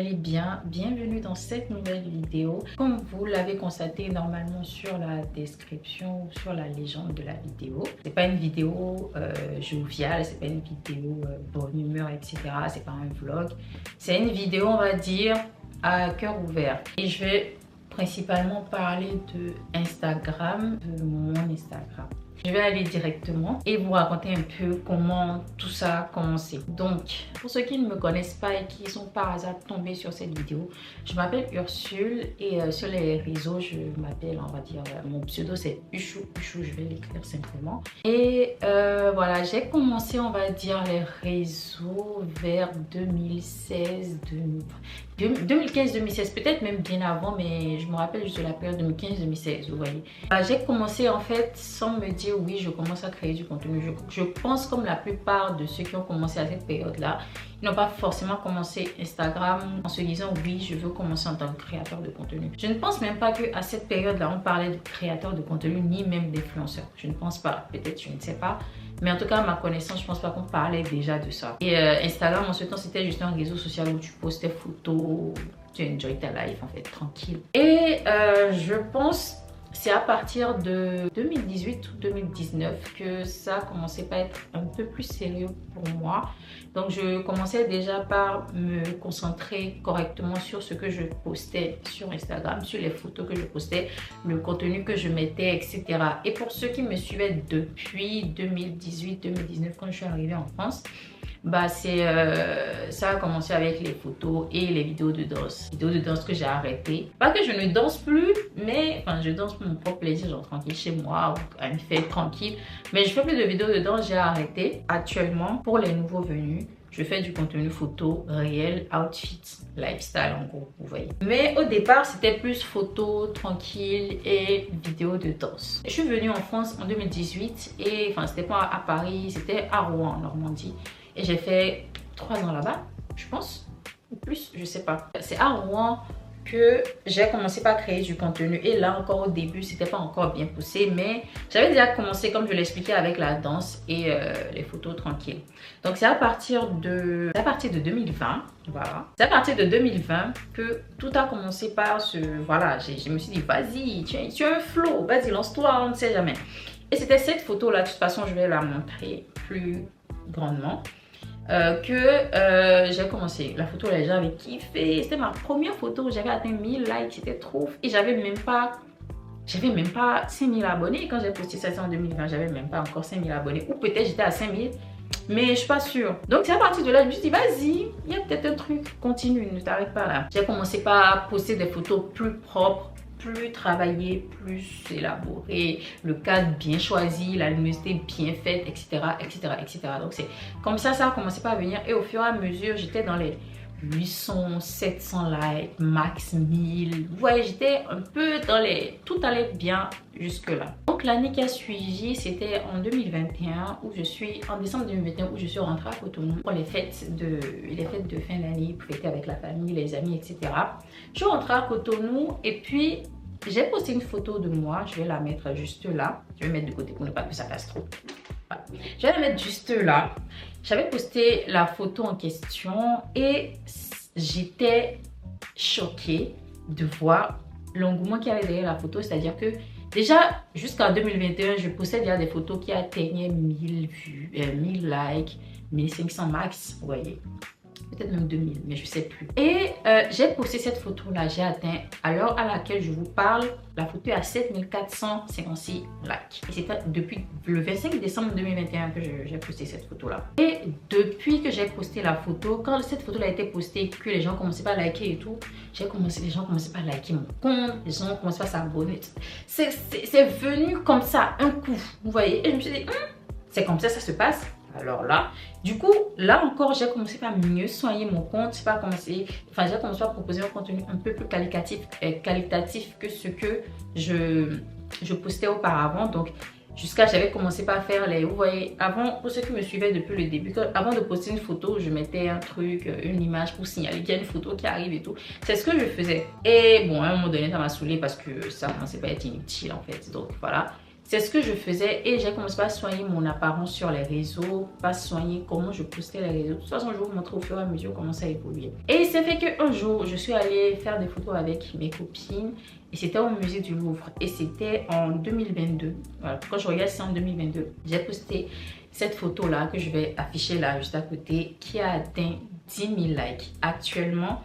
allez bien. Bienvenue dans cette nouvelle vidéo. Comme vous l'avez constaté normalement sur la description ou sur la légende de la vidéo, c'est pas une vidéo joviale, c'est pas une vidéo bonne humeur, etc. C'est pas un vlog. C'est une vidéo, on va dire, à cœur ouvert. Et je vais principalement parler de Instagram, de mon Instagram. Je vais aller directement et vous raconter un peu comment tout ça a commencé. Donc, pour ceux qui ne me connaissent pas et qui sont par hasard tombés sur cette vidéo, je m'appelle Ursule et sur les réseaux, je m'appelle, on va dire, mon pseudo c'est Uchou, je vais l'écrire simplement. Et voilà, j'ai commencé, on va dire, les réseaux vers 2015-2016, peut-être même bien avant, mais je me rappelle juste de la période 2015-2016, vous voyez. J'ai commencé en fait sans me dire oui, je commence à créer du contenu. Je pense comme la plupart de ceux qui ont commencé à cette période-là, ils n'ont pas forcément commencé Instagram en se disant oui, je veux commencer en tant que créateur de contenu. Je ne pense même pas qu'à cette période-là, on parlait de créateur de contenu ni même d'influenceur. Je ne pense pas, peut-être, je ne sais pas. Mais en tout cas, à ma connaissance, je pense pas qu'on parlait déjà de ça. Et Instagram, en ce temps, c'était juste un réseau social où tu postais photos, tu enjoy ta life, en fait, tranquille. Et je pense c'est à partir de 2018 ou 2019 que ça a commencé à être un peu plus sérieux pour moi. Donc, je commençais déjà par me concentrer correctement sur ce que je postais sur Instagram, sur les photos que je postais, le contenu que je mettais, etc. Et pour ceux qui me suivaient depuis 2018-2019, quand je suis arrivée en France, ça a commencé avec les photos et les vidéos de danse. Vidéos de danse que j'ai arrêtées. Pas que je ne danse plus, mais enfin, je danse pour mon propre plaisir, genre tranquille chez moi, ou à une fête tranquille. Mais je fais plus de vidéos de danse, j'ai arrêté. Actuellement, pour les nouveaux venus, je fais du contenu photo réel, outfit, lifestyle en gros, vous voyez. Mais au départ, c'était plus photo, tranquille et vidéo de danse. Je suis venue en France en 2018 et enfin, c'était pas à Paris, c'était à Rouen en Normandie. Et j'ai fait 3 ans là-bas, je pense, ou plus, je sais pas. C'est à Rouen que j'ai commencé par créer du contenu. Et là encore au début, c'était pas encore bien poussé, mais j'avais déjà commencé, comme je l'expliquais, avec la danse et les photos tranquilles. Donc c'est à partir de 2020, voilà. C'est à partir de 2020 que tout a commencé par voilà, je me suis dit, vas-y, tu as un flow, vas-y, lance-toi, on ne sait jamais. Et c'était cette photo-là, de toute façon, je vais la montrer plus grandement. J'ai commencé. La photo, les gens avaient kiffé. C'était ma première photo. J'avais atteint 1000 likes. C'était trop. Et j'avais même pas 5000 abonnés. Quand j'ai posté ça en 2020, j'avais même pas encore 5000 abonnés. Ou peut-être j'étais à 5000. Mais je suis pas sûre. Donc c'est à partir de là, je me suis dit, vas-y, il y a peut-être un truc. Continue, ne t'arrête pas là. J'ai commencé par poster des photos plus propres, plus travaillé, plus élaboré, le cadre bien choisi, la luminosité bien faite, etc., etc., etc. Donc c'est comme ça a commencé par venir et au fur et à mesure, j'étais dans les 800, 700 likes, max 1000. Vous voyez, j'étais un peu dans les... Tout allait bien jusque là. Donc l'année qui a suivi, c'était en 2021 où je suis... En décembre 2021 où je suis rentrée à Cotonou pour les fêtes de fin d'année, pour fêter avec la famille, les amis, etc. Je suis rentrée à Cotonou et puis j'ai posté une photo de moi. Je vais la mettre juste là. Je vais mettre de côté pour ne pas que ça casse trop. Voilà. Je vais la mettre juste là. J'avais posté la photo en question et j'étais choquée de voir l'engouement qu'il y avait derrière la photo. C'est-à-dire que déjà, jusqu'en 2021, je postais déjà des photos qui atteignaient 1000 vues, 1000 likes, 1500 max, vous voyez. Peut-être même 2000, mais je sais plus. Et j'ai posté cette photo-là, j'ai atteint, à l'heure à laquelle je vous parle, la photo est à 7456 likes. Et c'était depuis le 25 décembre 2021 que j'ai posté cette photo-là. Et depuis que j'ai posté la photo, quand cette photo-là a été postée, que les gens commençaient pas à liker et tout, les gens commençaient pas à liker mon compte, les gens commençaient pas à s'abonner. C'est venu comme ça, un coup, vous voyez. Et je me suis dit, c'est comme ça se passe. Alors là, du coup, là encore, j'ai commencé par mieux soigner mon compte. J'ai commencé à proposer un contenu un peu plus qualitatif que ce que je postais auparavant. Donc, j'avais commencé par faire vous voyez, avant, pour ceux qui me suivaient depuis le début, avant de poster une photo, je mettais un truc, une image pour signaler qu'il y a une photo qui arrive et tout. C'est ce que je faisais. Et bon, à un moment donné, ça m'a saoulée parce que ça commençait pas à être inutile en fait. Donc voilà. c'est ce que je faisais et j'ai commencé à soigner mon apparence sur les réseaux, pas soigner comment je postais les réseaux. De toute façon, je vais vous montrer au fur et à mesure comment ça évolue. Et c'est fait qu'un jour, je suis allée faire des photos avec mes copines et c'était au musée du Louvre et c'était en 2022. Voilà, quand je regarde, c'est en 2022. J'ai posté cette photo-là que je vais afficher là, juste à côté, qui a atteint 10 000 likes. Actuellement,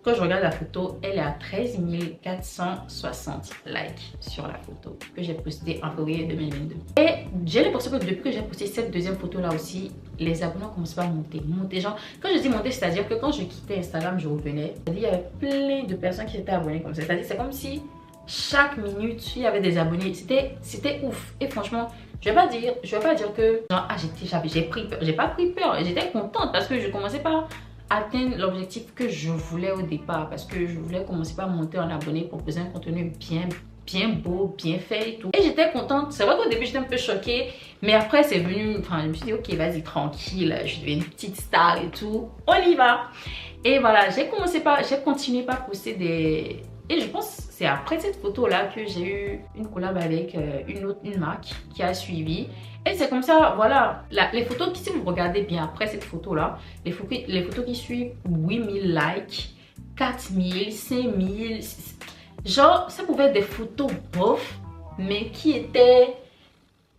quand je regarde la photo, elle est à 13 460 likes sur la photo que j'ai postée en février 2022. Et j'ai l'impression que depuis que j'ai posté cette deuxième photo là aussi, les abonnés ont commencé à monter. Genre, quand je dis monter, c'est-à-dire que quand je quittais Instagram, je revenais. C'est-à-dire il y avait plein de personnes qui étaient abonnées comme ça. C'est-à-dire c'est comme si chaque minute, il y avait des abonnés. C'était ouf. Et franchement, je vais pas dire que genre, j'ai pas pris peur. J'étais contente parce que je commençais pas atteindre l'objectif que je voulais au départ, parce que je voulais commencer par monter en abonnés pour proposer un contenu bien beau, bien fait et tout. Et j'étais contente. C'est vrai qu'au début j'étais un peu choquée, mais après c'est venu, enfin je me suis dit ok vas-y tranquille, je deviens une petite star et tout, on y va. Et voilà, j'ai continué par poster des... Et je pense que c'est après cette photo-là que j'ai eu une collab avec une marque qui a suivi. Et c'est comme ça, voilà, les photos qui, si vous regardez bien après cette photo-là, les photos qui suivent 8000 likes, 4000, 5000, genre, ça pouvait être des photos bof, mais qui étaient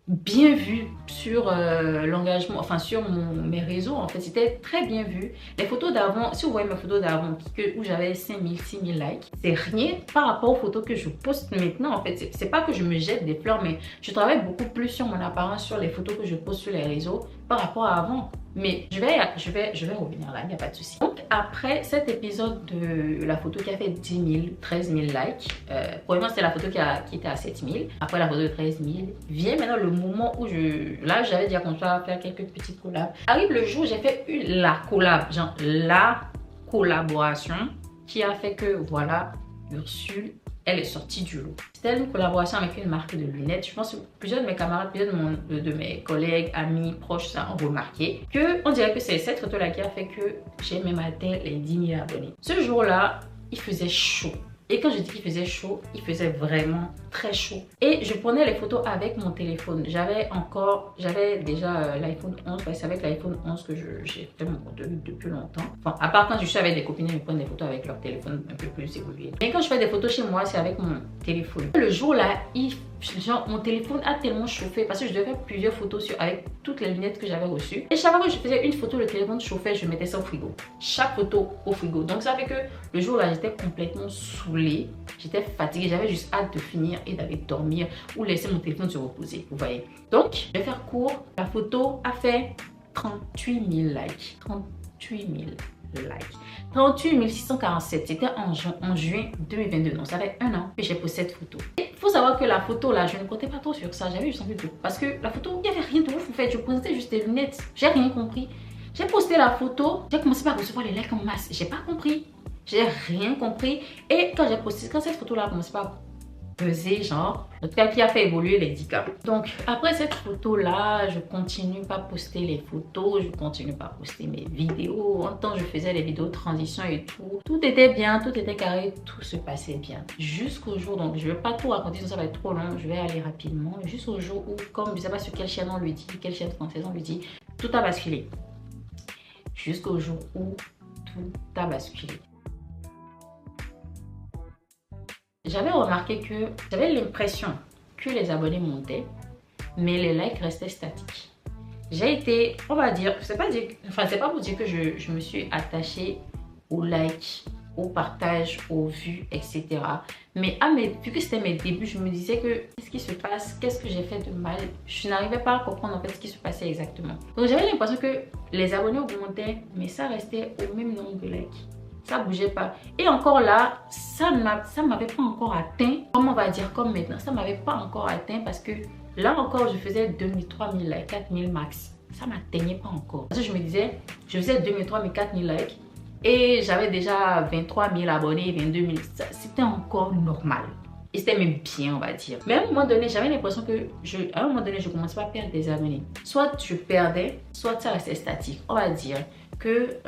bien vues sur l'engagement, enfin sur mes réseaux en fait, c'était très bien vu. Les photos d'avant, si vous voyez mes photos d'avant où j'avais 5000, 6000 likes, c'est rien par rapport aux photos que je poste maintenant en fait. C'est pas que je me jette des fleurs, mais je travaille beaucoup plus sur mon apparence, sur les photos que je poste sur les réseaux par rapport à avant. Mais je vais revenir là, il n'y a pas de souci. Donc après cet épisode de la photo qui a fait 10 000, 13 000 likes, premièrement c'était la photo qui était à 7 000. Après la photo de 13 000, vient maintenant le moment où là j'avais déjà commencé à faire quelques petites collabs. Arrive le jour où j'ai fait la collab, genre la collaboration qui a fait que voilà, Ursule, elle est sortie du lot. C'était une collaboration avec une marque de lunettes. Je pense que plusieurs de mes camarades, plusieurs de mes collègues, amis, proches, ça ont remarqué que on dirait que c'est cette photo-là qui a fait que j'ai même atteint les 10 000 abonnés. Ce jour-là, il faisait chaud. Et quand je dis qu'il faisait chaud, il faisait vraiment très chaud. Et je prenais les photos avec mon téléphone. J'avais déjà l'iPhone 11. C'est avec l'iPhone 11 que j'ai fait mon contenu depuis longtemps. Enfin, à part quand je suis avec des copines, elles me prennent des photos avec leur téléphone un peu plus évolué. Mais quand je fais des photos chez moi, c'est avec mon téléphone. Le jour-là, genre, mon téléphone a tellement chauffé parce que je devais faire plusieurs photos avec toutes les lunettes que j'avais reçues. Et chaque fois que je faisais une photo, le téléphone chauffait, je mettais ça au frigo. Chaque photo au frigo. Donc ça fait que le jour-là, j'étais complètement saoulée. J'étais fatiguée. J'avais juste hâte de finir et d'aller dormir ou laisser mon téléphone se reposer. Vous voyez. Donc, je vais faire court. La photo a fait 38 000 likes. 38 000 likes. 38 647, c'était en juin 2022, donc ça fait un an que j'ai posté cette photo. Il faut savoir que la photo là, je ne comptais pas trop sur ça, j'avais juste envie de... Parce que la photo, il n'y avait rien de ouf en fait, je postais juste des lunettes, j'ai rien compris. J'ai posté la photo, j'ai commencé par recevoir les likes en masse, j'ai pas compris, j'ai rien compris. Et quand cette photo là a commencé par peser, genre, en tout cas qui a fait évoluer les 10K. Donc après cette photo là, je continue pas poster les photos, je continue pas poster mes vidéos. En temps je faisais les vidéos de transition et tout était bien, tout était carré, tout se passait bien jusqu'au jour, donc je vais pas tout raconter, sinon ça va être trop long, je vais aller rapidement, jusqu'au jour où, comme je sais pas sur quelle chaîne on lui dit, quelle chaîne française on lui dit, tout a basculé. Jusqu'au jour où tout a basculé. J'avais remarqué que j'avais l'impression que les abonnés montaient, mais les likes restaient statiques. J'ai été, on va dire, c'est pas pour dire que je me suis attachée aux likes, au partage, aux vues, etc. Mais vu que c'était mes débuts, je me disais que qu'est-ce qui se passe, qu'est-ce que j'ai fait de mal. Je n'arrivais pas à comprendre en fait ce qui se passait exactement. Donc j'avais l'impression que les abonnés augmentaient, mais ça restait au même nombre de likes. Ça bougeait pas. Et encore là, ça m'avait pas encore atteint, comme on va dire comme maintenant, ça m'avait pas encore atteint parce que là encore je faisais 2000, 3000 likes, 4000 max. Ça m'atteignait pas encore. Parce que je me disais, je faisais 2000, 3000, 4000 likes et j'avais déjà 23 000 abonnés, 22 000. C'était encore normal. Et c'était même bien, on va dire. Mais à un moment donné, j'avais l'impression que je commençais pas à perdre des abonnés. Soit je perdais, soit ça restait statique. On va dire que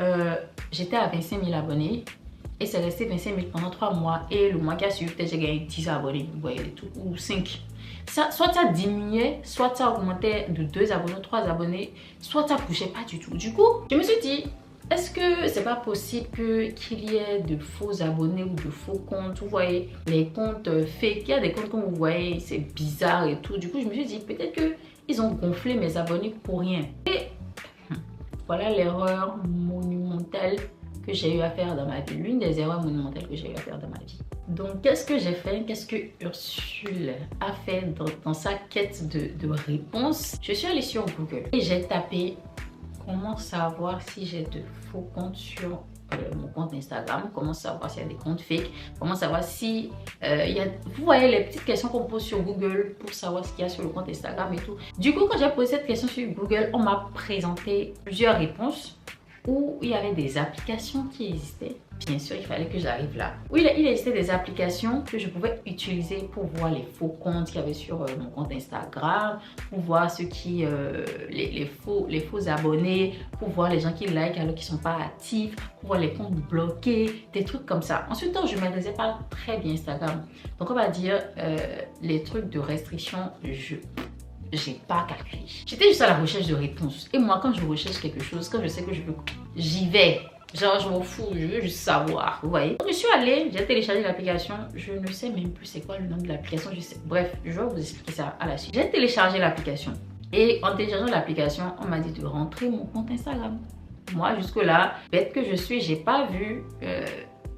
j'étais à 25 000 abonnés et c'est resté 25 000 pendant 3 mois. Et le mois qui a suivi, peut-être j'ai gagné 10 abonnés, vous voyez, tout, ou 5. soit ça diminuait, soit ça augmentait de 2 abonnés, 3 abonnés, soit ça bougeait pas du tout. Du coup, je me suis dit, est-ce que c'est pas possible qu'il y ait de faux abonnés ou de faux comptes? Vous voyez, les comptes fake, il y a des comptes comme vous voyez, c'est bizarre et tout. Du coup, je me suis dit, peut-être qu'ils ont gonflé mes abonnés pour rien. Et voilà l'erreur monumentale que j'ai eu à faire dans ma vie. L'une des erreurs monumentales que j'ai eu à faire dans ma vie. Donc, qu'est-ce que j'ai fait? Qu'est-ce que Ursule a fait dans sa quête de réponse? Je suis allée sur Google et j'ai tapé comment savoir si j'ai de faux comptes sur mon compte Instagram, comment savoir s'il y a des comptes fake, comment savoir si il y a... Vous voyez les petites questions qu'on pose sur Google pour savoir ce qu'il y a sur le compte Instagram et tout. Du coup, quand j'ai posé cette question sur Google, on m'a présenté plusieurs réponses où il y avait des applications qui existaient. Bien sûr, il fallait que j'arrive là. Où il existait des applications que je pouvais utiliser pour voir les faux comptes qu'il y avait sur mon compte Instagram, pour voir ceux qui, les faux abonnés, pour voir les gens qui like alors qu'ils ne sont pas actifs, pour voir les comptes bloqués, des trucs comme ça. Ensuite, je ne maîtrisais pas très bien Instagram. Donc, on va dire les trucs de restriction, j'ai pas calculé. J'étais juste à la recherche de réponses. Et moi, quand je recherche quelque chose, quand je sais que je veux, j'y vais. Genre, je m'en fous, je veux juste savoir, vous voyez. Donc, je suis allée, j'ai téléchargé l'application. Je ne sais même plus c'est quoi le nom de l'application. Bref, je vais vous expliquer ça à la suite. J'ai téléchargé l'application. Et en téléchargeant l'application, on m'a dit de rentrer mon compte Instagram. Moi, jusque-là, bête que je suis, j'ai pas vu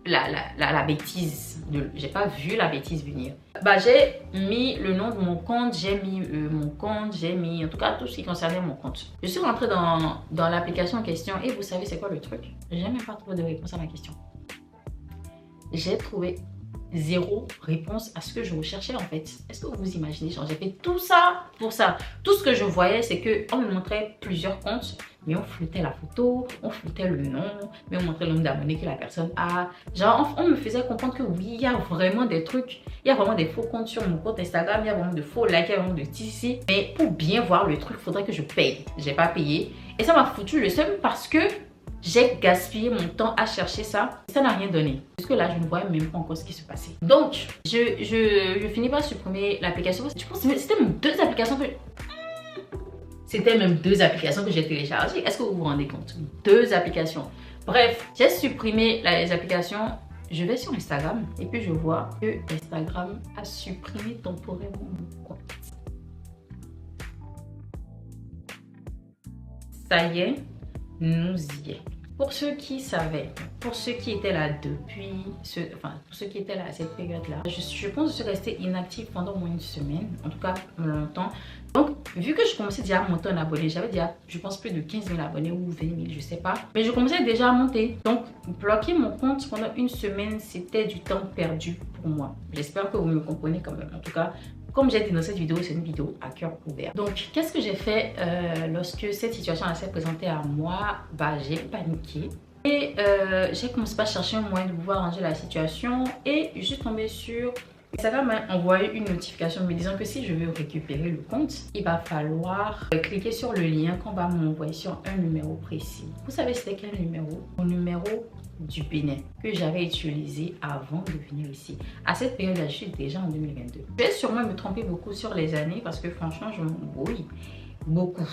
la bêtise. J'ai pas vu la bêtise venir. Bah, j'ai mis le nom de mon compte, j'ai mis mon compte, j'ai mis en tout cas tout ce qui concernait mon compte. Je suis rentrée dans l'application en question et vous savez c'est quoi le truc? J'ai même pas trouvé de réponse à ma question. J'ai trouvé zéro réponse à ce que je recherchais en fait. Est-ce que vous imaginez? Genre, j'ai fait tout ça pour ça. Tout ce que je voyais, c'est qu'on me montrait plusieurs comptes, mais on floutait la photo, on floutait le nom, mais on montrait le nombre d'abonnés que la personne a. Genre, on me faisait comprendre que oui, il y a vraiment des trucs, il y a vraiment des faux comptes sur mon compte Instagram, il y a vraiment de faux likes, il y a vraiment de TC. Mais pour bien voir le truc, il faudrait que je paye. J'ai pas payé. Et ça m'a foutu le seum parce que j'ai gaspillé mon temps à chercher ça. Ça n'a rien donné. Parce que là, je ne voyais même pas encore ce qui se passait. Donc, je finis par supprimer l'application. Je pense que c'était même deux applications que... C'était même deux applications que j'ai téléchargées. Est-ce que vous vous rendez compte? Deux applications. Bref, j'ai supprimé les applications. Je vais sur Instagram et puis je vois que Instagram a supprimé temporairement mon compte. Ça y est, nous y est. Pour ceux qui savaient, pour ceux qui étaient là depuis, pour ceux qui étaient là à cette période-là, je pense que je suis restée inactive pendant au moins une semaine, en tout cas longtemps. Donc, vu que je commençais déjà à monter en abonnés, j'avais déjà, je pense, plus de 15 000 abonnés ou 20 000, je sais pas. Mais je commençais déjà à monter. Donc, bloquer mon compte pendant une semaine, c'était du temps perdu pour moi. J'espère que vous me comprenez quand même. En tout cas, comme j'ai dit dans cette vidéo, c'est une vidéo à cœur ouvert. Donc, qu'est-ce que j'ai fait lorsque cette situation s'est présentée à moi? Bah, j'ai paniqué. Et j'ai commencé à chercher un moyen de pouvoir arranger la situation. Et je suis tombée sur... Ça m'a envoyé une notification me disant que si je veux récupérer le compte, il va falloir cliquer sur le lien qu'on va m'envoyer sur un numéro précis. Vous savez c'était quel numéro? Mon numéro du Bénin que j'avais utilisé avant de venir ici. À cette période-là, je suis déjà en 2022. Je vais sûrement me tromper beaucoup sur les années parce que franchement, je m'embrouille beaucoup.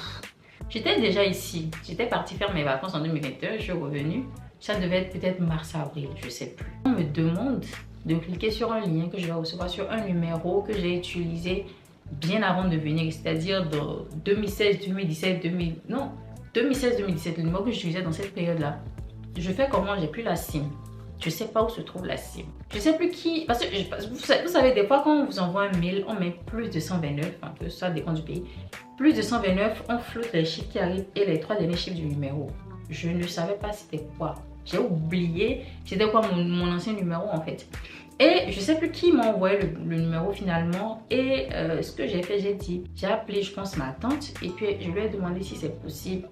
J'étais déjà ici. J'étais partie faire mes vacances en 2021. Je suis revenue. Ça devait être peut-être mars-avril, je sais plus. On me demande de cliquer sur un lien que je vais recevoir sur un numéro que j'ai utilisé bien avant de venir, c'est-à-dire de 2016, 2017, 2016-2017, le numéro que j'utilisais dans cette période-là. Je fais comment? J'ai plus la SIM. Je sais pas où se trouve la SIM. Je sais plus qui... Parce que vous savez, des fois, quand on vous envoie un mail, on met plus de 129, un peu ça dépend du pays. Plus de 129, on floute les chiffres qui arrivent et les 3 derniers chiffres du numéro. Je ne savais pas c'était quoi. J'ai oublié c'était quoi mon ancien numéro en fait. Et je sais plus qui m'a envoyé le numéro finalement. Et ce que j'ai fait, j'ai appelé je pense ma tante. Et puis je lui ai demandé si c'est possible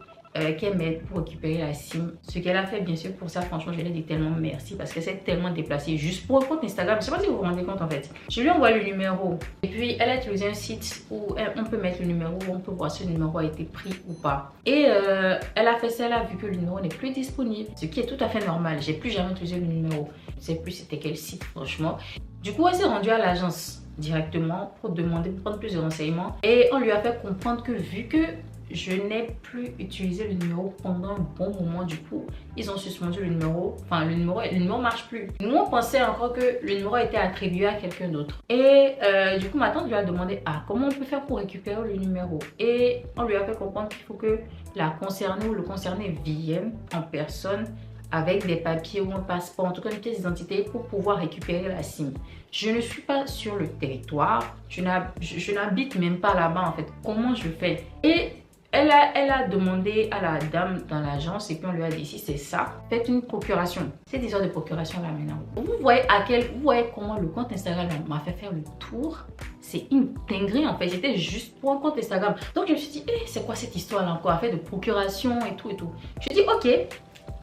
qu'elle m'aide pour récupérer la SIM. Ce qu'elle a fait bien sûr pour ça, franchement je lui ai dit tellement merci parce que c'est tellement déplacé juste pour un compte Instagram. Je sais pas si vous vous rendez compte en fait. Je lui ai envoyé le numéro et puis elle a utilisé un site où on peut mettre le numéro, on peut voir si le numéro a été pris ou pas. Et elle a fait ça, elle a vu que le numéro n'est plus disponible, ce qui est tout à fait normal. J'ai plus jamais utilisé le numéro. Je sais plus c'était quel site franchement. Du coup elle s'est rendue à l'agence directement pour demander, pour prendre plus de renseignements. Et on lui a fait comprendre que vu que je n'ai plus utilisé le numéro pendant un bon moment, du coup, ils ont suspendu le numéro. Enfin, le numéro marche plus. Nous, on pensait encore que le numéro était attribué à quelqu'un d'autre. Et du coup, ma tante lui a demandé, ah, comment on peut faire pour récupérer le numéro? Et on lui a fait comprendre qu'il faut que la concernée ou le concerné vienne en personne avec des papiers ou un passeport, en tout cas une pièce d'identité pour pouvoir récupérer la SIM. Je ne suis pas sur le territoire, je n'habite même pas là-bas en fait. Comment je fais? Et elle a demandé à la dame dans l'agence et puis on lui a dit si c'est ça, faites une procuration. Cette histoire de procuration là maintenant. Vous voyez comment le compte Instagram m'a fait faire le tour. C'est une dinguerie en fait. C'était juste pour un compte Instagram. Donc je me suis dit, c'est quoi cette histoire là encore? Fait de procuration et tout et tout. Je dis ok.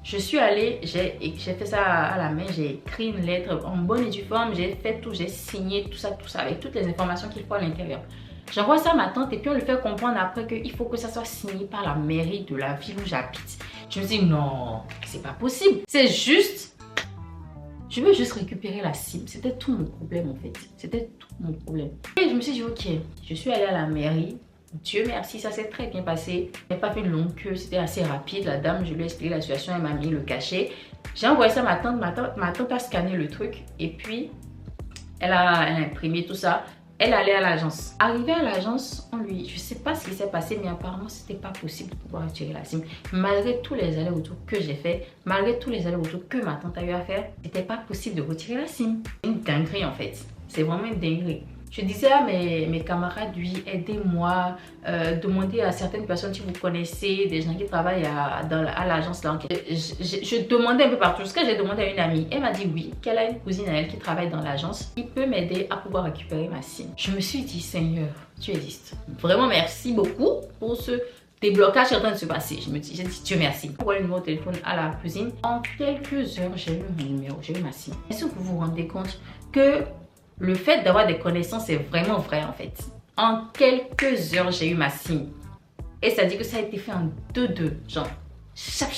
Je suis allée, j'ai fait ça à la main, j'ai écrit une lettre en bonne et due forme, j'ai fait tout, j'ai signé tout ça, avec toutes les informations qu'il faut à l'intérieur. J'envoie ça à ma tante et puis on lui fait comprendre après qu'il faut que ça soit signé par la mairie de la ville où j'habite. Je me dis non, c'est pas possible. C'est juste, je veux juste récupérer la SIM. C'était tout mon problème en fait. C'était tout mon problème. Et je me suis dit ok, je suis allée à la mairie. Dieu merci, ça s'est très bien passé. Je n'ai pas fait une longue queue, c'était assez rapide. La dame, je lui ai expliqué la situation, elle m'a mis le cachet. J'ai envoyé ça à ma tante. Ma tante a scanné le truc et puis elle a imprimé tout ça. Elle allait à l'agence. Arrivée à l'agence, je sais pas ce qui s'est passé, mais apparemment c'était pas possible de pouvoir retirer la SIM. Malgré tous les allers-retours que j'ai fait, malgré tous les allers-retours que ma tante a eu à faire, c'était pas possible de retirer la SIM. C'est une dinguerie en fait. C'est vraiment une dinguerie. Je disais à mes camarades, oui, aidez-moi, demandez à certaines personnes si vous connaissez, des gens qui travaillent à l'agence là. Je demandais un peu partout. Jusqu'à j'ai demandé à une amie. Elle m'a dit oui, qu'elle a une cousine à elle qui travaille dans l'agence. Il peut m'aider à pouvoir récupérer ma SIM. Je me suis dit, Seigneur, tu existes. Vraiment, merci beaucoup pour ce déblocage qui est en train de se passer. J'ai dit, Dieu merci. J'ai envoyé le numéro de téléphone à la cousine. En quelques heures, j'ai eu mon numéro, j'ai eu ma SIM. Est-ce que vous vous rendez compte que le fait d'avoir des connaissances est vraiment vrai en fait. En quelques heures, j'ai eu ma SIM. Et ça dit que ça a été fait en 2-2. Genre, chap.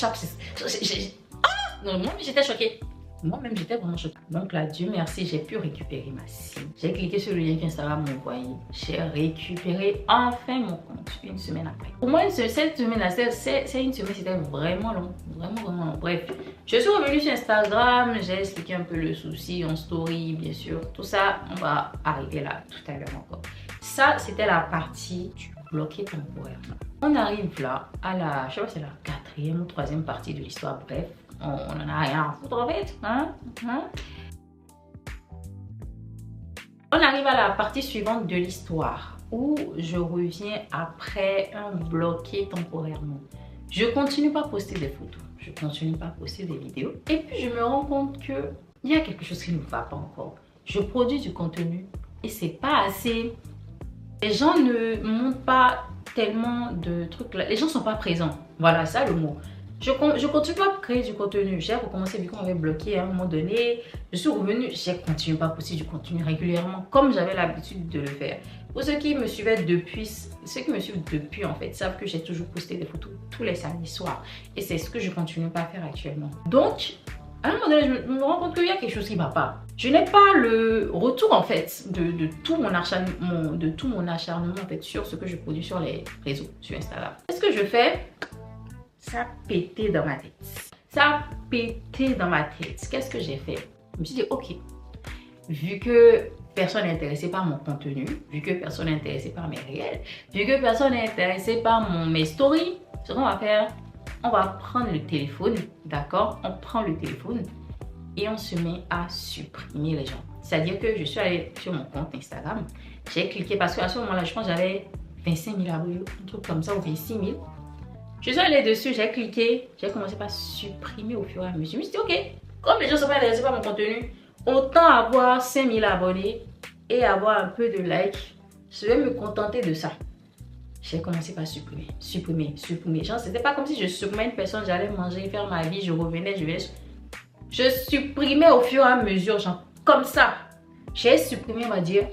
Non, moi, j'étais choquée. Moi-même, j'étais vraiment choquée. Donc là, Dieu merci, j'ai pu récupérer ma SIM. J'ai cliqué sur le lien qu'Instagram m'a envoyé. J'ai récupéré enfin mon compte une semaine après. Pour moi, cette semaine-là, c'est une semaine, c'était vraiment long. Vraiment long. Bref, je suis revenue sur Instagram, j'ai expliqué un peu le souci en story, bien sûr. Tout ça, on va arriver là tout à l'heure encore. Ça, c'était la partie du bloqué temporaire. On arrive là à la, je sais pas, c'est la 4e ou 3e partie de l'histoire. Bref. On en a rien à foutre en fait. On arrive à la partie suivante de l'histoire où je reviens après un bloqué temporairement. Je continue pas à poster des photos, je continue pas à poster des vidéos. Et puis je me rends compte que il y a quelque chose qui ne va pas encore. Je produis du contenu et c'est pas assez. Les gens ne montrent pas tellement de trucs là. Les gens sont pas présents. Voilà ça le mot. Je continue pas à créer du contenu. J'ai recommencé vu qu'on m'avait bloqué à un moment donné. Je suis revenue, j'ai continué pas à poster du contenu régulièrement comme j'avais l'habitude de le faire. Pour ceux qui me suivaient depuis, en fait savent que j'ai toujours posté des photos tous les samedis soirs. Et c'est ce que je continue pas à faire actuellement. Donc, à un moment donné, je me rends compte qu'il y a quelque chose qui ne va pas. Je n'ai pas le retour en fait de tout mon acharnement en fait sur ce que je produis sur les réseaux, sur Instagram. Qu'est-ce que je fais? Ça a pété dans ma tête. Qu'est-ce que j'ai fait? Je me suis dit, ok, vu que personne n'est intéressé par mon contenu, vu que personne n'est intéressé par mes réels, vu que personne n'est intéressé par mes stories, ce qu'on va faire, on va prendre le téléphone, d'accord? On prend le téléphone et on se met à supprimer les gens. C'est-à-dire que je suis allée sur mon compte Instagram, j'ai cliqué parce qu'à ce moment-là, je pense que j'avais 25 000 abonnés, un truc comme ça, ou 26 000. Je suis allée dessus, j'ai cliqué, j'ai commencé par supprimer au fur et à mesure. Je me suis dit, ok, comme les gens ne sont pas intéressés par mon contenu, autant avoir 5000 abonnés et avoir un peu de likes. Je vais me contenter de ça. J'ai commencé par supprimer. Genre, c'était pas comme si je supprimais une personne, j'allais manger, faire ma vie, je revenais, je supprimais au fur et à mesure, genre, comme ça. J'ai supprimé, on va dire,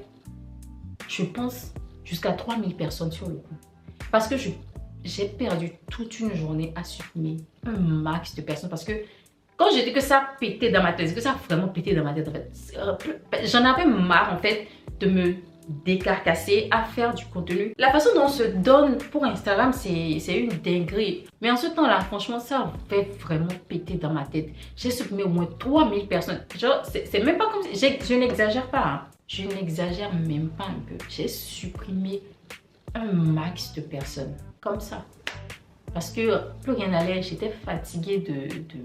je pense, jusqu'à 3000 personnes sur le coup. Parce que j'ai perdu toute une journée à supprimer un max de personnes parce que quand j'ai dit que ça pétait dans ma tête, que ça a vraiment pété dans ma tête en fait, j'en avais marre en fait de me décarcasser à faire du contenu. La façon dont on se donne pour Instagram, c'est une dinguerie. Mais en ce temps-là, franchement, ça fait vraiment péter dans ma tête. J'ai supprimé au moins 3000 personnes. Genre, c'est même pas comme si... Je n'exagère pas. Hein. Je n'exagère même pas un peu. J'ai supprimé un max de personnes. Comme ça. Parce que plus rien n'allait. J'étais fatiguée de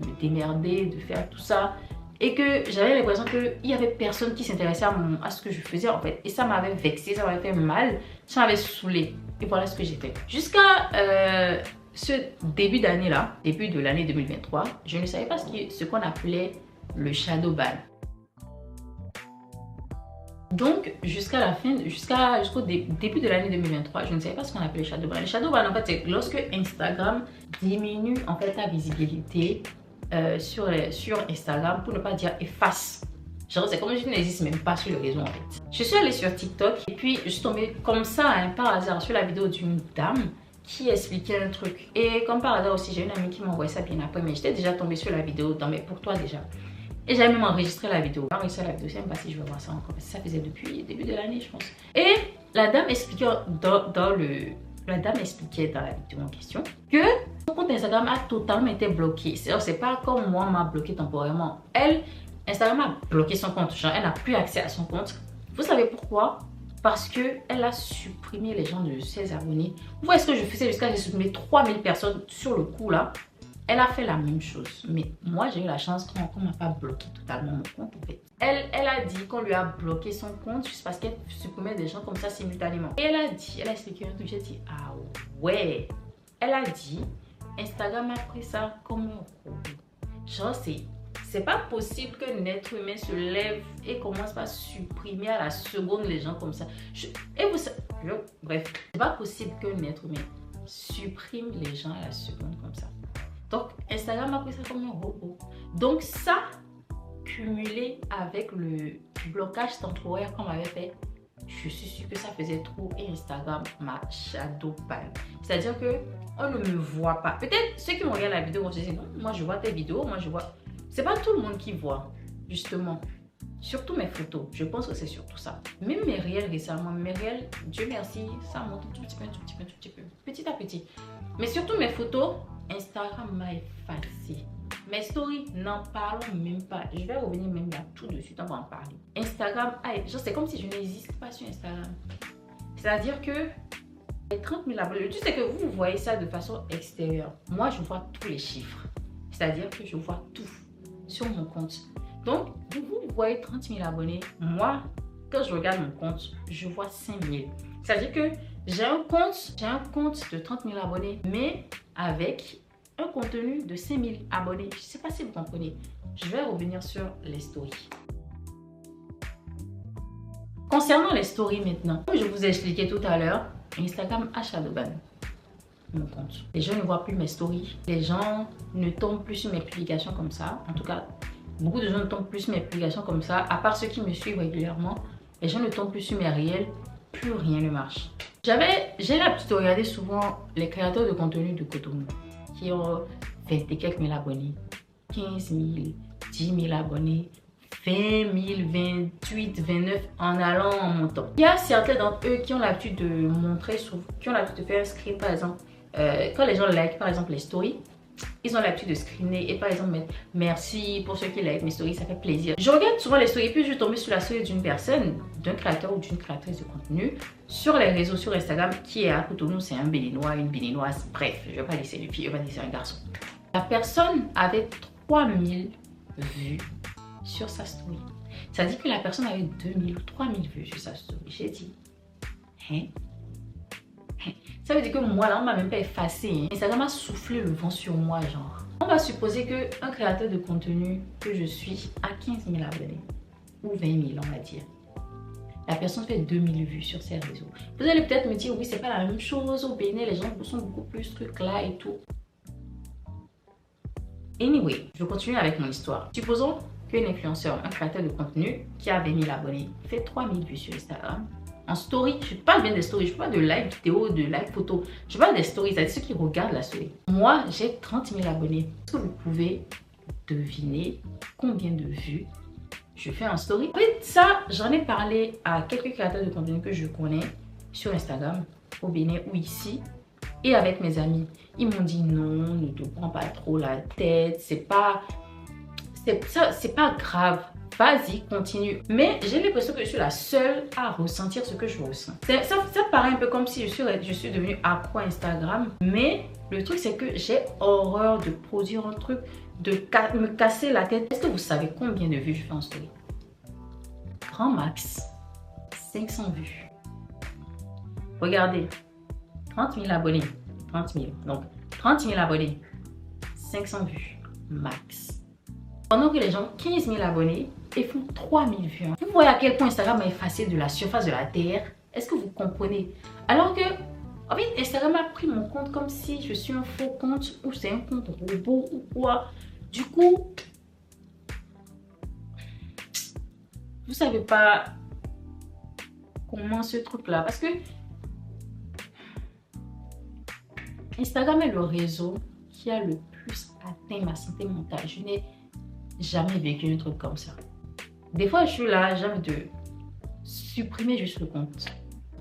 me démerder, de faire tout ça. Et que j'avais l'impression qu'il n'y avait personne qui s'intéressait à ce que je faisais en fait. Et ça m'avait vexée, ça m'avait fait mal, ça m'avait saoulée. Et voilà ce que j'ai fait. Jusqu'à ce début d'année là, début de l'année 2023, je ne savais pas ce qu'on appelait le shadow ban. Donc jusqu'à la fin, jusqu'au début de l'année 2023, je ne savais pas ce qu'on appelait le shadow ban. Le shadow ban en fait c'est lorsque Instagram diminue en fait ta visibilité sur Instagram, pour ne pas dire efface. Genre c'est comme si je n'existe même pas sur le réseau en fait. Je suis allée sur TikTok et puis je suis tombée comme ça hein, par hasard sur la vidéo d'une dame qui expliquait un truc. Et comme par hasard aussi j'ai une amie qui m'a envoyé ça bien après, mais j'étais déjà tombée sur la vidéo dans mes pour toi déjà. Et j'avais même enregistré la vidéo. J'ai enregistré la vidéo, je ne sais même pas si je vais voir ça encore parce que ça faisait depuis le début de l'année je pense. Et la dame expliquait la dame expliquait dans la vidéo en question que son compte Instagram a totalement été bloqué. C'est pas comme moi m'a bloqué temporairement. Instagram a bloqué son compte. Genre, elle n'a plus accès à son compte. Vous savez pourquoi? Parce qu'elle a supprimé les gens de ses abonnés. Vous voyez ce que je faisais jusqu'à j'ai supprimé 3000 personnes sur le coup là. Elle a fait la même chose. Mais moi, j'ai eu la chance qu'on m'a pas bloqué totalement mon compte en fait. Elle a dit qu'on lui a bloqué son compte juste parce qu'elle supprimait des gens comme ça simultanément. Et elle a expliqué un truc. J'ai dit, ah ouais. Elle a dit, Instagram a pris ça comme un robot. Genre, c'est pas possible qu'un être humain se lève et commence par supprimer à la seconde les gens comme ça. Bref, c'est pas possible qu'un être humain supprime les gens à la seconde comme ça. Donc, Instagram a pris ça comme un robot. Donc, ça, cumulé avec le blocage temporaire qu'on m'avait fait, je suis sûre que ça faisait trop et Instagram m'a shadow ban. C'est-à-dire que on ne me voit pas. Peut-être ceux qui me regardent la vidéo vont se dire non, moi je vois tes vidéos, moi je vois. C'est pas tout le monde qui voit, justement. Surtout mes photos. Je pense que c'est surtout ça. Même mes réels récemment, mes réels, Dieu merci, ça monte un tout petit peu, petit à petit. Mais surtout mes photos, Instagram m'a effacé. Mes stories, n'en parlons même pas. Je vais revenir même là tout de suite, on va en parler. Instagram, c'est comme si je n'existe pas sur Instagram. C'est-à-dire que les 30 000 abonnés, tu sais que vous voyez ça de façon extérieure. Moi, je vois tous les chiffres. C'est-à-dire que je vois tout sur mon compte. Donc, vous voyez 30 000 abonnés. Moi, quand je regarde mon compte, je vois 5 000. C'est-à-dire que j'ai un compte de 30 000 abonnés, mais avec un contenu de 5 000 abonnés. Je ne sais pas si vous comprenez. Je vais revenir sur les stories. Concernant les stories maintenant, comme je vous ai expliqué tout à l'heure, Instagram a shadowban mon compte. Les gens ne voient plus mes stories. Les gens ne tombent plus sur mes publications comme ça. En tout cas, beaucoup de gens ne tombent plus sur mes publications comme ça. À part ceux qui me suivent régulièrement, les gens ne tombent plus sur mes réels. Plus rien ne marche. J'ai l'habitude de regarder souvent les créateurs de contenu de Cotonou qui ont 20 et quelques mille abonnés, 15 000, 10 000 abonnés, 20 000, 28, 29 en allant en montant. Il y a certains d'entre eux qui ont l'habitude de montrer, qui ont l'habitude de faire un screen par exemple. Quand les gens like par exemple les stories, ils ont l'habitude de screener et par exemple mettre merci pour ceux qui like mes stories, ça fait plaisir. Je regarde souvent les stories puis je tombe sur la story d'une personne, d'un créateur ou d'une créatrice de contenu sur les réseaux, sur Instagram qui est à Cotonou, c'est un Béninois, une Béninoise, bref, je vais pas laisser une fille, je vais pas laisser un garçon. La personne avait 3000 vues sur sa story. Ça dit que la personne avait 2000 ou 3000 vues sur sa story. J'ai dit, hein? Ça veut dire que moi là on m'a même pas effacé. Instagram a soufflé le vent sur moi genre. On va supposer qu'un créateur de contenu que je suis a 15 000 abonnés ou 20 000 on va dire. La personne fait 2000 vues sur ses réseaux. Vous allez peut-être me dire oui c'est pas la même chose au Bénin, les gens sont beaucoup plus trucs là et tout. Anyway, je continue avec mon histoire. Supposons qu'un influenceur, un créateur de contenu qui a 20 000 abonnés fait 3000 vues sur Instagram. En story, je parle bien des stories, je parle de live vidéo, de live photo. Je parle des stories, c'est-à-dire ceux qui regardent la story. Moi, j'ai 30 000 abonnés. Est-ce que vous pouvez deviner combien de vues je fais un story. En fait, ça, j'en ai parlé à quelques créateurs de contenu que je connais sur Instagram, au Bénin ou ici, et avec mes amis. Ils m'ont dit non, ne te prends pas trop la tête, c'est pas grave. Vas-y, continue. Mais j'ai l'impression que je suis la seule à ressentir ce que je ressens. Ça paraît un peu comme si je suis devenue accro à Instagram. Mais le truc, c'est que j'ai horreur de produire un truc, de me casser la tête. Est-ce que vous savez combien de vues je fais en story? Grand max, 500 vues. Regardez, 30 000 abonnés. 30 000. Donc, 30 000 abonnés, 500 vues, max. Pendant que les gens, 15 000 abonnés, et font 3 000 vues. Vous voyez à quel point Instagram a effacé de la surface de la terre? Est-ce que vous comprenez? Alors que, en fait, Instagram a pris mon compte comme si je suis un faux compte ou c'est un compte robot ou quoi. Du coup, vous savez pas comment ce truc-là. Parce que Instagram est le réseau qui a le plus atteint ma santé mentale. Je n'ai jamais vécu un truc comme ça. Des fois, je suis là, j'ai envie de supprimer juste le compte.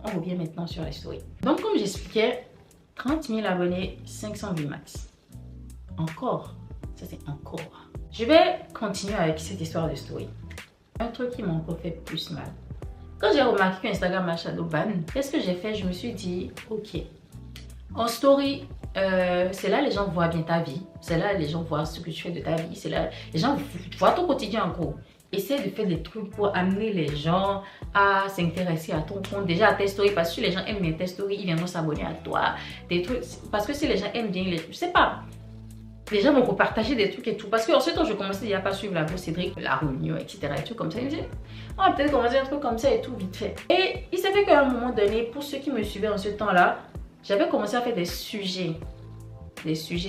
On revient maintenant sur les stories. Donc, comme j'expliquais, 30 000 abonnés, 500 vues max. Encore. Ça, c'est encore. Je vais continuer avec cette histoire de story. Un truc qui m'a encore fait plus mal. Quand j'ai remarqué qu'Instagram m'a shadow ban, qu'est-ce que j'ai fait? Je me suis dit, ok, en story, c'est là les gens voient bien ta vie. C'est là les gens voient ce que tu fais de ta vie. C'est là les gens voient ton quotidien en gros. Essaie de faire des trucs pour amener les gens à s'intéresser à ton compte, déjà à tes stories. Parce que si les gens aiment bien tes stories, ils viendront s'abonner à toi. Des trucs, parce que si les gens aiment bien, je sais pas, les gens vont repartager des trucs et tout. Parce que ensuite, quand je commençais déjà pas à suivre la voix Cédric, la réunion, etc. et tout comme ça, ils me disaient, on va peut-être commencer un truc comme ça et tout vite fait. Et il s'est fait qu'à un moment donné, pour ceux qui me suivaient en ce temps-là, j'avais commencé à faire des sujets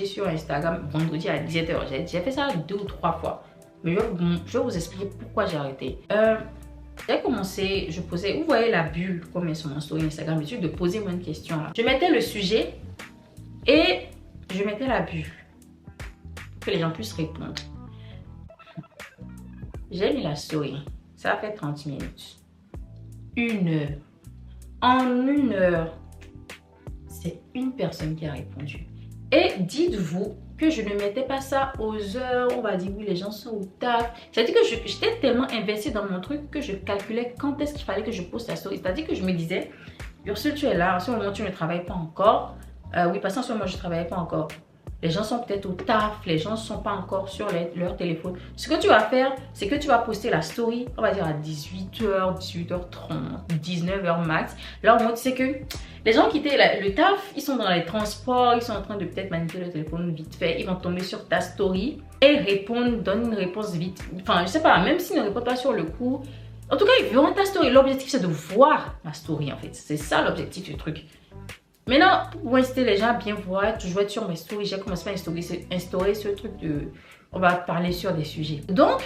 sur Instagram vendredi à 17h. J'ai fait ça 2 ou 3 fois. Mais je vais vous expliquer pourquoi j'ai arrêté. J'ai commencé, je posais, vous voyez la bulle comme est sur mon story Instagram, j'ai de poser moi une question là. Je mettais le sujet et je mettais la bulle pour que les gens puissent répondre. J'ai mis la story, ça a fait 30 minutes. 1 heure. En 1 heure, c'est une personne qui a répondu. Et dites-vous que je ne mettais pas ça aux heures, on va dire oui les gens sont au taf. C'est-à-dire que j'étais tellement investie dans mon truc que je calculais quand est-ce qu'il fallait que je poste la story. C'est-à-dire que je me disais, Ursule tu es là, en ce moment tu ne travailles pas encore. Oui parce qu'en ce moment je ne travaillais pas encore. Les gens sont peut-être au taf, les gens ne sont pas encore sur leur téléphone. Ce que tu vas faire, c'est que tu vas poster la story, on va dire à 18h, 18h30, 19h max. Là au moins tu sais que les gens qui étaient le taf, ils sont dans les transports, ils sont en train de peut-être manipuler le téléphone vite fait. Ils vont tomber sur ta story et répondre, donner une réponse vite. Enfin, je sais pas, même s'ils ne répondent pas sur le coup. En tout cas, ils verront ta story. L'objectif, c'est de voir ma story en fait. C'est ça l'objectif du truc. Maintenant, pour inciter les gens à bien voir, toujours être sur mes stories, j'ai commencé à instaurer ce truc de... On va parler sur des sujets. Donc,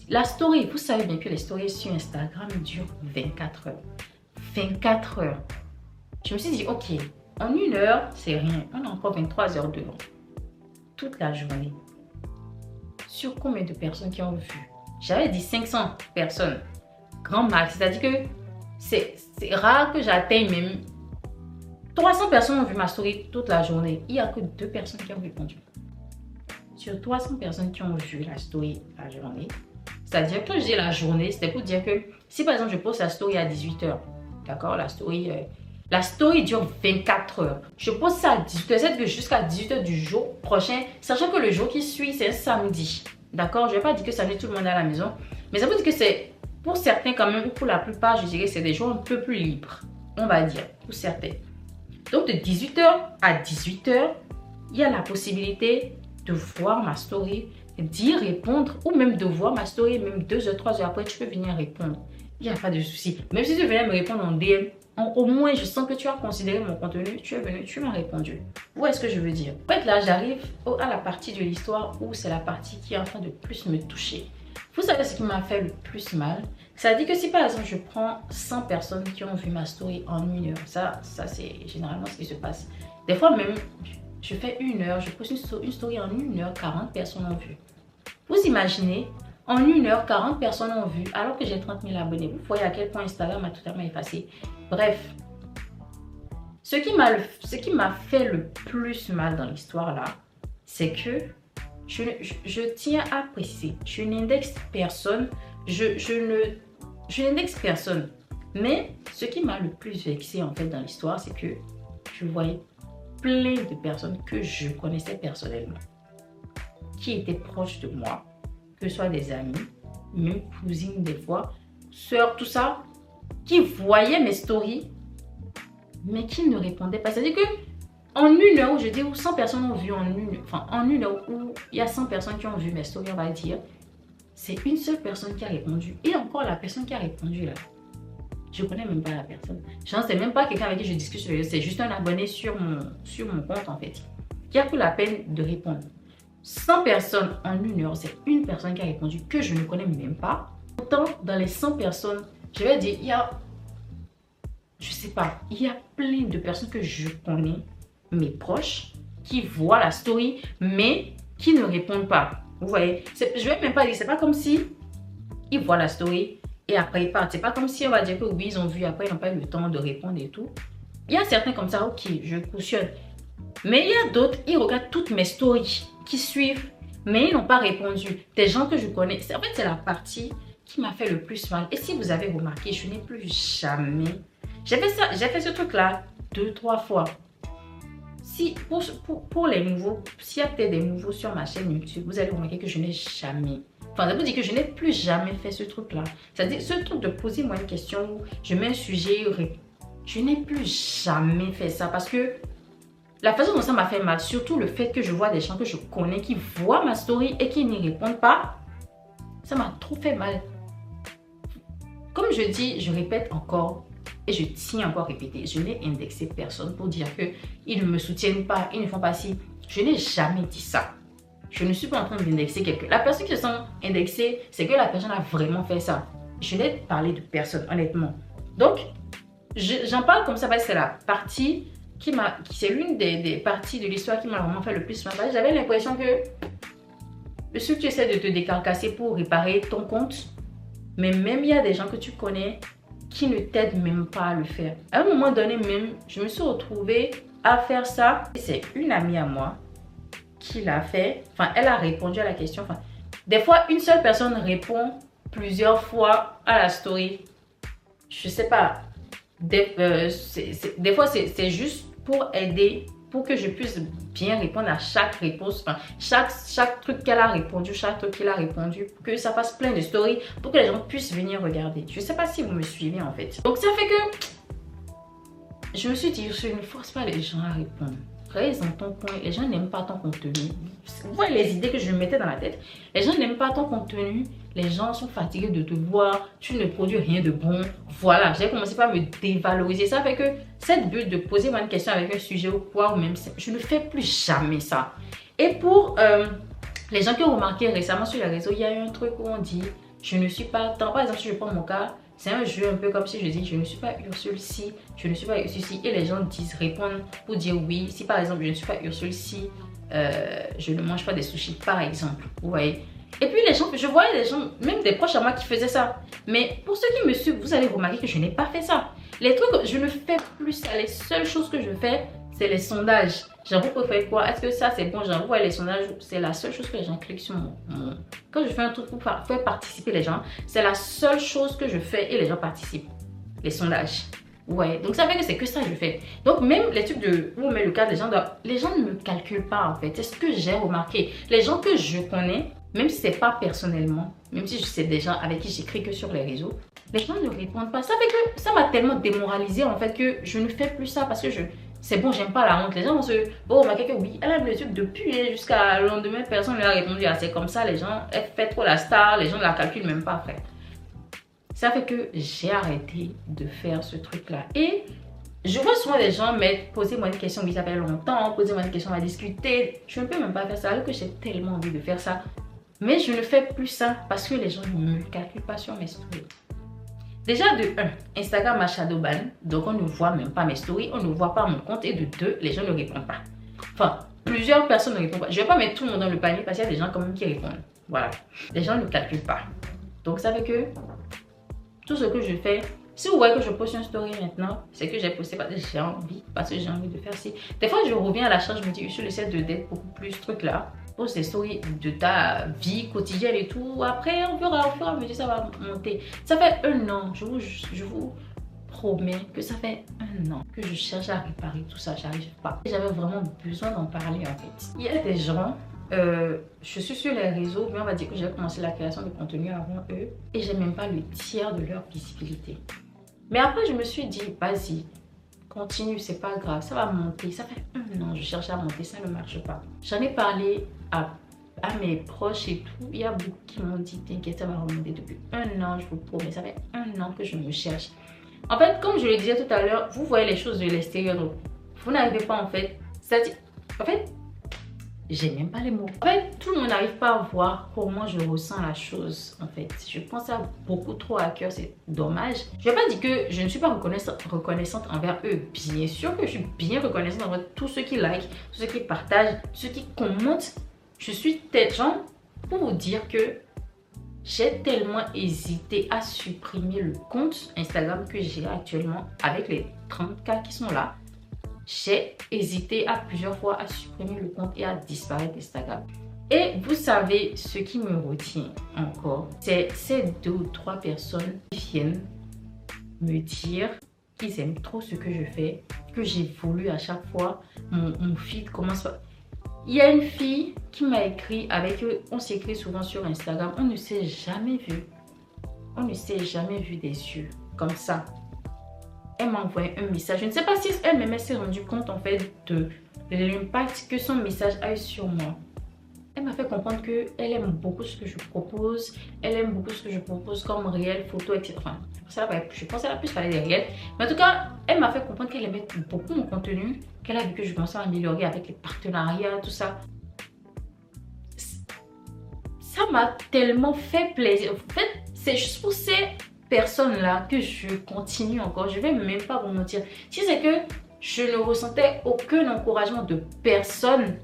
la story, vous savez bien que les stories sur Instagram durent 24 heures. 24 heures. Je me suis dit, ok, en 1 heure, c'est rien. On a encore 23 heures devant. Toute la journée. Sur combien de personnes qui ont vu? J'avais dit 500 personnes. Grand max. C'est-à-dire que c'est rare que j'atteigne même... 300 personnes ont vu ma story toute la journée. Il n'y a que 2 personnes qui ont répondu. Sur 300 personnes qui ont vu la story la journée, c'est-à-dire que je dis la journée, c'était pour dire que si par exemple je poste la story à 18h, d'accord, la story dure 24 heures. Je poste ça à 18h, c'est jusqu'à 18h du jour prochain, sachant que le jour qui suit, c'est un samedi. D'accord, je ne vais pas dire que samedi tout le monde est à la maison, mais ça veut dire que c'est pour certains quand même, ou pour la plupart, je dirais que c'est des jours un peu plus libres, on va dire, pour certains. Donc de 18h à 18h, il y a la possibilité de voir ma story, d'y répondre ou même de voir ma story, même 2 heures, 3 heures après, tu peux venir répondre. Il n'y a pas de souci. Même si tu venais me répondre en DM, au moins je sens que tu as considéré mon contenu, tu es venu, tu m'as répondu. Où est-ce que je veux dire? En fait là, j'arrive à la partie de l'histoire où c'est la partie qui est en train de plus me toucher. Vous savez ce qui m'a fait le plus mal? Ça dit que si par exemple je prends 100 personnes qui ont vu ma story en 1 heure, ça c'est généralement ce qui se passe. Des fois même, je fais 1 heure, je poste une story en 1 heure, 40 personnes ont vu. Vous imaginez, En 1 heure, 40 personnes ont vu alors que j'ai 30 000 abonnés. Vous voyez à quel point Instagram a totalement effacé. Bref, ce qui m'a fait le plus mal dans l'histoire là, c'est que je tiens à préciser, je n'indexe personne, je n'indexe personne. Mais ce qui m'a le plus vexé en fait dans l'histoire, c'est que je voyais plein de personnes que je connaissais personnellement, qui étaient proches de moi, que ce soit des amis, même cousines des fois, sœurs, tout ça, qui voyaient mes stories, mais qui ne répondaient pas. C'est-à-dire que en 1 heure, je dis où 100 personnes ont vu en 1 heure où il y a 100 personnes qui ont vu mes stories, on va dire, c'est une seule personne qui a répondu. Et encore la personne qui a répondu là, je connais même pas la personne. Je ne sais même pas quelqu'un avec qui je discute sur les réseaux. C'est juste un abonné sur mon compte en fait, qui a pris la peine de répondre. 100 personnes en 1 heure, c'est une personne qui a répondu que je ne connais même pas. Pourtant, dans les 100 personnes, je vais dire, il y a, je sais pas, il y a plein de personnes que je connais, mes proches, qui voient la story, mais qui ne répondent pas. Vous voyez, je vais même pas dire, c'est pas comme si ils voient la story et après ils partent. C'est pas comme si on va dire que oui, ils ont vu, après ils n'ont pas eu le temps de répondre et tout. Il y a certains comme ça, ok, je cautionne. Mais il y a d'autres, ils regardent toutes mes stories, qui suivent, mais ils n'ont pas répondu. Des gens que je connais. En fait, c'est la partie qui m'a fait le plus mal. Et si vous avez remarqué, je n'ai plus jamais... J'ai fait ce truc-là 2-3 fois. Si, pour les nouveaux, s'il y a peut-être des nouveaux sur ma chaîne YouTube, vous allez remarquer que je n'ai jamais... Enfin, ça veut dire que je n'ai plus jamais fait ce truc-là. C'est-à-dire, ce truc de poser moi une question, je mets un sujet, je n'ai plus jamais fait ça parce que la façon dont ça m'a fait mal, surtout le fait que je vois des gens que je connais qui voient ma story et qui n'y répondent pas, ça m'a trop fait mal. Comme je dis, je répète encore et je tiens encore à répéter, je n'ai indexé personne pour dire qu'ils ne me soutiennent pas, ils ne font pas ci. Je n'ai jamais dit ça. Je ne suis pas en train d'indexer quelqu'un. La personne qui se sent indexée, c'est que la personne a vraiment fait ça. Je n'ai parlé de personne, honnêtement. Donc, j'en parle comme ça parce que c'est la partie c'est l'une des parties de l'histoire qui m'a vraiment fait le plus mal. J'avais l'impression que si tu essaies de te décarcasser pour réparer ton compte, mais même il y a des gens que tu connais qui ne t'aident même pas à le faire. À un moment donné même, je me suis retrouvée à faire ça. C'est une amie à moi qui l'a fait. Enfin, elle a répondu à la question. Enfin, des fois, une seule personne répond plusieurs fois à la story. Je sais pas. Des fois, c'est juste pour aider, pour que je puisse bien répondre à chaque réponse, enfin, chaque truc qu'elle a répondu, chaque truc qu'il a répondu, pour que ça fasse plein de stories, pour que les gens puissent venir regarder. Je ne sais pas si vous me suivez en fait. Donc ça fait que je me suis dit, je ne force pas les gens à répondre. Reste dans ton coin, les gens n'aiment pas ton contenu. Vous voyez les idées que je me mettais dans la tête. Les gens n'aiment pas ton contenu. Les gens sont fatigués de te voir. Tu ne produis rien de bon. Voilà, j'ai commencé par me dévaloriser. Ça fait que cette but de poser moi une question avec un sujet ou quoi, ou même je ne fais plus jamais ça. Et pour les gens qui ont remarqué récemment sur les réseaux, il y a eu un truc où on dit je ne suis pas tant. Par exemple, si je prends mon cas, c'est un jeu un peu comme si je dis je ne suis pas Ursule si, je ne suis pas Ursule si. Et les gens répondent pour dire oui. Si par exemple je ne suis pas Ursule si, je ne mange pas des sushis par exemple. Vous voyez. Et puis les gens, je voyais des gens, même des proches à moi qui faisaient ça. Mais pour ceux qui me suivent, vous allez remarquer que je n'ai pas fait ça. Les trucs, je ne fais plus ça. Les seules choses que je fais, c'est les sondages. Genre, vous préférez quoi? Est-ce que ça c'est bon? Genre, vous voyez les sondages, c'est la seule chose que les gens cliquent sur mon... Quand je fais un truc pour faire participer les gens, c'est la seule chose que je fais et les gens participent. Les sondages. Ouais, donc ça fait que c'est que ça que je fais. Donc même les trucs de où on met le cadre, les gens ne me calculent pas en fait. C'est ce que j'ai remarqué. Les gens que je connais, même si c'est pas personnellement, même si c'est des gens avec qui j'écris que sur les réseaux, les gens ne répondent pas. Ça fait que ça m'a tellement démoralisée en fait que je ne fais plus ça parce que c'est bon, j'aime pas la honte. Les gens vont se... Oh, ma quelqu'un, oui, elle aime le truc depuis jusqu'à le lendemain, personne ne lui a répondu. Ah, c'est comme ça, les gens, elle fait trop la star, les gens ne la calculent même pas, frère. Ça fait que j'ai arrêté de faire ce truc-là. Et je vois souvent des gens posez-moi une question, oui, ça fait longtemps, posez-moi une question, on va discuter. Je ne peux même pas faire ça, alors que j'ai tellement envie de faire ça. Mais je ne fais plus ça parce que les gens ne me calculent pas sur mes stories. Déjà de 1, Instagram m'a shadowban, donc on ne voit même pas mes stories, on ne voit pas mon compte. Et de 2, les gens ne répondent pas. Enfin, plusieurs personnes ne répondent pas. Je ne vais pas mettre tout le monde dans le panier parce qu'il y a des gens quand même qui répondent. Voilà. Les gens ne calculent pas. Donc ça fait que tout ce que je fais, si vous voyez que je poste une story maintenant, c'est que j'ai posté parce que j'ai envie, de faire ci. Des fois, je reviens à la charge, je me dis, je essaie d'être beaucoup plus truc là. Poste des stories de ta vie quotidienne et tout. Après, on verra au fur et à mesure, ça va monter. Ça fait 1 an, je vous promets que ça fait 1 an que je cherche à réparer tout ça, j'arrive pas. J'avais vraiment besoin d'en parler en fait. Il y a des gens, je suis sur les réseaux, mais on va dire que j'ai commencé la création de contenu avant eux et j'ai même pas le tiers de leur visibilité. Mais après, je me suis dit, vas-y, continue, c'est pas grave, ça va monter. Ça fait 1 an, je cherche à monter, ça ne marche pas. J'en ai parlé à mes proches et tout. Il y a beaucoup qui m'ont dit, t'inquiète, ça va remonter depuis 1 an, je vous promets. Ça fait 1 an que je me cherche. En fait, comme je le disais tout à l'heure, vous voyez les choses de l'extérieur, donc vous n'arrivez pas en fait. En fait, j'ai même pas les mots. En fait, tout le monde n'arrive pas à voir comment je ressens la chose. En fait, je pense à beaucoup trop à cœur, c'est dommage. Je vais pas dire que je ne suis pas reconnaissante envers eux. Bien sûr que je suis bien reconnaissante envers tous ceux qui like, tous ceux qui partagent, tous ceux qui commentent. Je suis tellement pour vous dire que j'ai tellement hésité à supprimer le compte Instagram que j'ai actuellement avec les 30K qui sont là. J'ai hésité à plusieurs fois à supprimer le compte et à disparaître d'Instagram. Et vous savez, ce qui me retient encore, c'est ces 2 ou 3 personnes qui viennent me dire qu'ils aiment trop ce que je fais, que j'évolue à chaque fois. Mon feed commence par... Il y a une fille qui m'a écrit, avec eux, on s'écrit souvent sur Instagram, on ne s'est jamais vu. On ne s'est jamais vu des yeux comme ça. Elle m'a envoyé un message. Je ne sais pas si elle-même s'est rendue compte en fait de l'impact que son message a eu sur moi. Elle m'a fait comprendre qu'elle aime beaucoup ce que je propose. Elle aime beaucoup ce que je propose comme réel, photo, etc. Enfin, je pense qu'elle a plus parlé des réels. Mais en tout cas, elle m'a fait comprendre qu'elle aimait beaucoup mon contenu. Qu'elle a vu que je commençais à améliorer avec les partenariats, tout ça. Ça m'a tellement fait plaisir. En fait, c'est juste pour ces personnes-là que je continue encore. Je vais même pas vous mentir. Si c'est que je ne ressentais aucun encouragement de personne,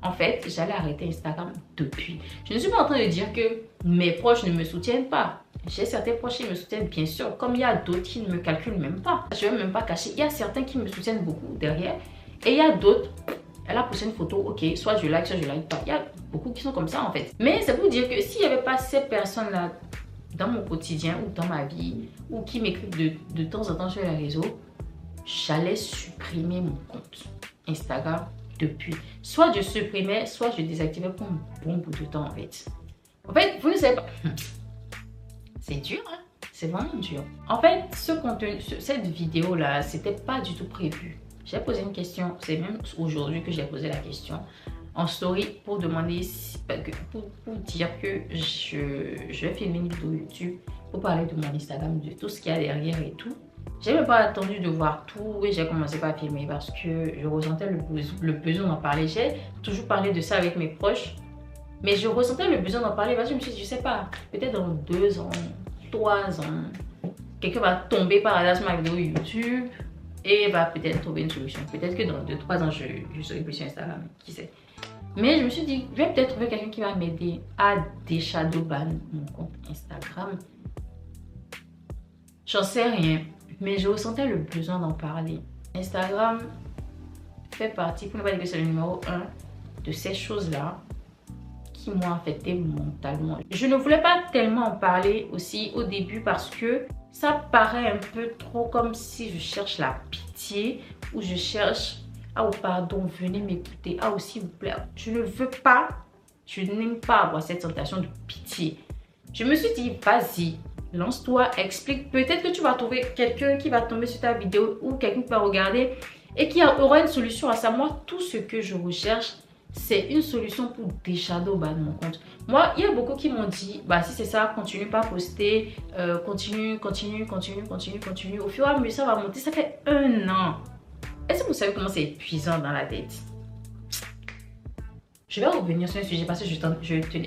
en fait, j'allais arrêter Instagram depuis. Je ne suis pas en train de dire que mes proches ne me soutiennent pas. J'ai certains proches qui me soutiennent, bien sûr, comme il y a d'autres qui ne me calculent même pas. Je ne vais même pas cacher. Il y a certains qui me soutiennent beaucoup derrière. Et il y a d'autres, elle a posté une photo, ok, soit je like pas. Il y a beaucoup qui sont comme ça, en fait. Mais c'est pour dire que s'il n'y avait pas ces personnes-là dans mon quotidien ou dans ma vie, ou qui m'écrivent de temps en temps sur les réseaux, j'allais supprimer mon compte Instagram depuis. Soit je supprimais, soit je désactivais pour un bon bout de temps en fait. En fait, vous ne savez pas. C'est dur, hein? C'est vraiment dur. En fait, ce contenu, cette vidéo-là, c'était pas du tout prévu. J'ai posé une question, c'est même aujourd'hui que j'ai posé la question en story pour demander, pour dire que je vais filmer une vidéo YouTube pour parler de mon Instagram, de tout ce qu'il y a derrière et tout. J'ai même pas attendu de voir tout et j'ai commencé par filmer parce que je ressentais le besoin d'en parler. J'ai toujours parlé de ça avec mes proches, mais je ressentais le besoin d'en parler parce que je me suis dit, je sais pas, peut-être dans 2 ans, 3 ans, quelqu'un va tomber par hasard sur ma vidéo YouTube et va peut-être trouver une solution. Peut-être que dans 2-3 ans, je serai plus sur Instagram, qui sait. Mais je me suis dit, je vais peut-être trouver quelqu'un qui va m'aider à déshadowban mon compte Instagram. J'en sais rien. Mais je ressentais le besoin d'en parler. Instagram fait partie, pour ne pas dire que c'est le numéro 1 de ces choses-là qui m'ont affecté mentalement. Je ne voulais pas tellement en parler aussi au début parce que ça paraît un peu trop comme si je cherche la pitié ou je cherche, ah oh pardon, venez m'écouter, ah oh s'il vous plaît. Je ne veux pas, je n'aime pas avoir cette sensation de pitié. Je me suis dit, vas-y. Lance-toi, explique. Peut-être que tu vas trouver quelqu'un qui va tomber sur ta vidéo ou quelqu'un qui va regarder et qui aura une solution à ça. Moi, tout ce que je recherche, c'est une solution pour déshadowban mon compte. Moi, il y a beaucoup qui m'ont dit, bah si c'est ça, continue pas à poster, continue. Au fur et à mesure, ça va monter. Ça fait 1 an. Est-ce que vous savez comment c'est épuisant dans la tête? Je vais revenir sur un sujet parce que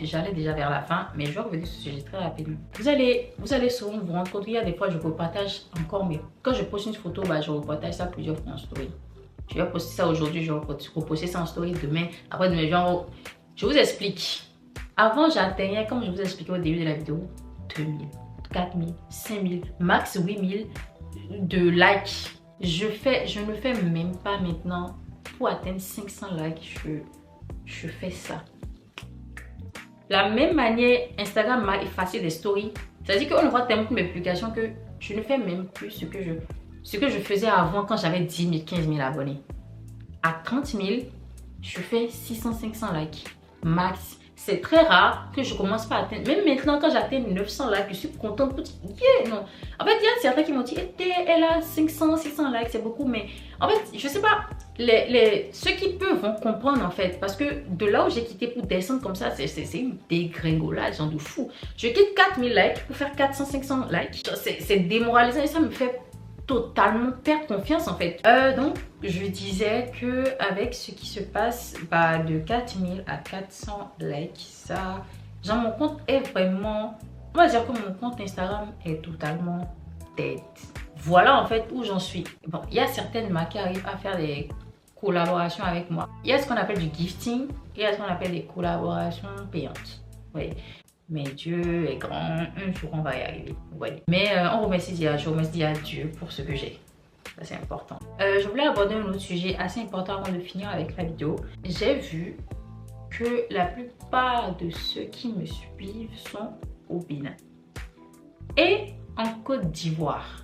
j'allais déjà vers la fin, mais je vais revenir sur ce sujet très rapidement. Vous allez souvent vous rendre compte qu'il y a des fois je repartage encore, mais quand je poste une photo, bah, je repartage ça plusieurs fois en story. Je vais poster ça aujourd'hui, je vais reposter ça en story demain, après demain, je vous explique. Avant, j'atteignais, comme je vous ai expliqué au début de la vidéo, 2000, 4000, 5000, max 8000 de likes. Je ne fais même pas maintenant. Pour atteindre 500 likes, je fais ça. La même manière, Instagram m'a effacé des stories. C'est-à-dire qu'on voit tellement de mes publications que je ne fais même plus ce que je faisais avant quand j'avais 10 000, 15 000 abonnés. À 30 000, je fais 600, 500 likes max. C'est très rare que je commence pas à atteindre. Même maintenant, quand j'atteins 900 likes, je suis contente pour dire, yeah, non. En fait, il y a certains qui m'ont dit, elle a 500, 600 likes, c'est beaucoup. Mais en fait, je sais pas, ceux qui peuvent vont comprendre en fait. Parce que de là où j'ai quitté pour descendre comme ça, c'est une dégringolade, genre de fou. Je quitte 4000 likes pour faire 400, 500 likes. C'est démoralisant et ça me fait totalement perdre confiance en fait. Donc je disais que avec ce qui se passe de 4000 à 400 likes, ça, genre mon compte est vraiment, on va dire que mon compte Instagram est totalement dead. Voilà en fait où j'en suis. Bon, il y a certaines marques qui arrivent à faire des collaborations avec moi. Il y a ce qu'on appelle du gifting, il y a ce qu'on appelle des collaborations payantes. Oui. Mais Dieu est grand, un jour on va y arriver. Ouais. Mais on remercie Dieu, je remercie Dieu pour ce que j'ai. Ça c'est important. Je voulais aborder un autre sujet assez important avant de finir avec la vidéo. J'ai vu que la plupart de ceux qui me suivent sont au Bénin et en Côte d'Ivoire.